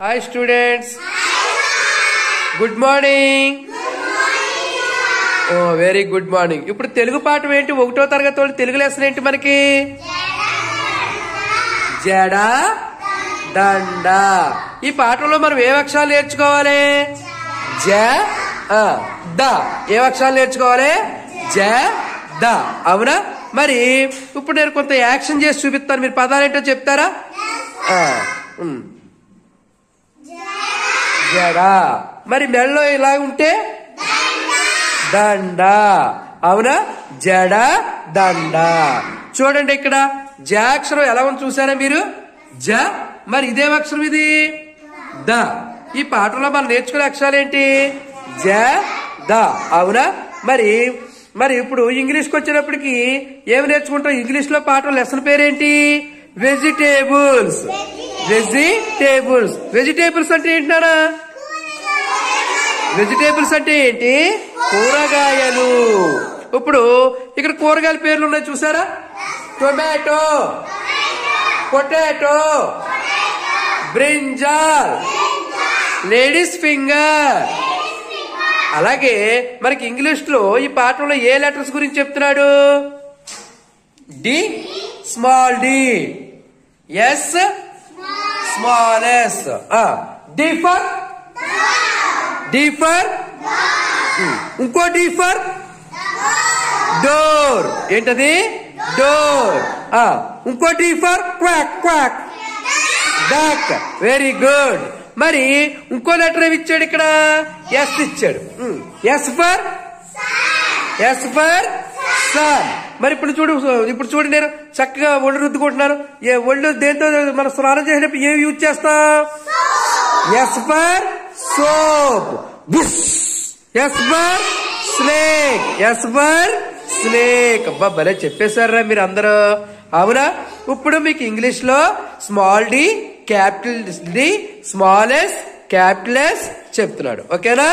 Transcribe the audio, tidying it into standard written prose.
Hi students. Good morning. Oh, very good morning. ఇప్పుడు తెలుగు పాఠం ఏంటి? 1వ తరగతి వాళ్ళు తెలుగు లెసన్ ఏంటి మనకి? జడ దండ. ఈ పాఠంలో మనం ఏ అక్షరాలు నేర్చుకోవాలి? జ ద. ఏ అక్షరాలు నేర్చుకోవాలి? జ ద. అవునా? మరి ఇప్పుడు నేను కొంత యాక్షన్ చేసి చూపిస్తాను. మీరు పదాలు ఏంటో చెప్తారా? జడ. మరి మెడలో ఇలా ఉంటే దండ. అవునా? జడ దండ. చూడండి ఇక్కడ జ అక్షరం ఎలా ఉంది చూసారా మీరు? జ. మరి ఇదే అక్షరం ఇది ద. ఈ పాఠంలో మనం నేర్చుకునే అక్షరాలు ఏంటి? జ ద. అవునా? మరి ఇప్పుడు ఇంగ్లీష్కి వచ్చేటప్పటికి ఏమి నేర్చుకుంటాం? ఇంగ్లీష్ లో పాఠం లెసన్ పేరేంటి? వెజిటేబుల్స్. వెజిటేబుల్స్. వెజిటేబుల్స్ అంటే ఏంటన్నా? వెజిటేబుల్స్ అంటే ఏంటి? కూరగాయలు. ఇప్పుడు ఇక్కడ కూరగాయల పేర్లు ఉన్నాయి చూసారా? Tomato, potato, brinjal, ladies finger. అలాగే మనకి ఇంగ్లీష్ లో ఈ పాఠంలో ఏ లెటర్స్ గురించి చెప్తున్నాడు? D small D, S small S, D for ఇంకో డి ఫర్ డోర్. ఏంటది? డోర్. ఇంకో D for quack quack, duck. Very good. మరి ఇంకో లెటర్ ఏమి ఇచ్చాడు ఇక్కడ? ఎస్ ఇచ్చాడు. S for sun. మరి ఇప్పుడు చూడు నేను చక్కగా ఒళ్ళు రుద్దుకుంటున్నాను. ఒళ్ళు దేంతో మనం స్నానం చేసినప్పుడు ఏమి యూజ్ చేస్తాం? S for soap. S for snake. S for snake. అబ్బా భలే చెప్పేశారా మీరు అందరూ. అవునా? ఇప్పుడు మీకు ఇంగ్లీష్ లో small D, capital D, small S, capital S చెప్తున్నాడు. ఓకేనా?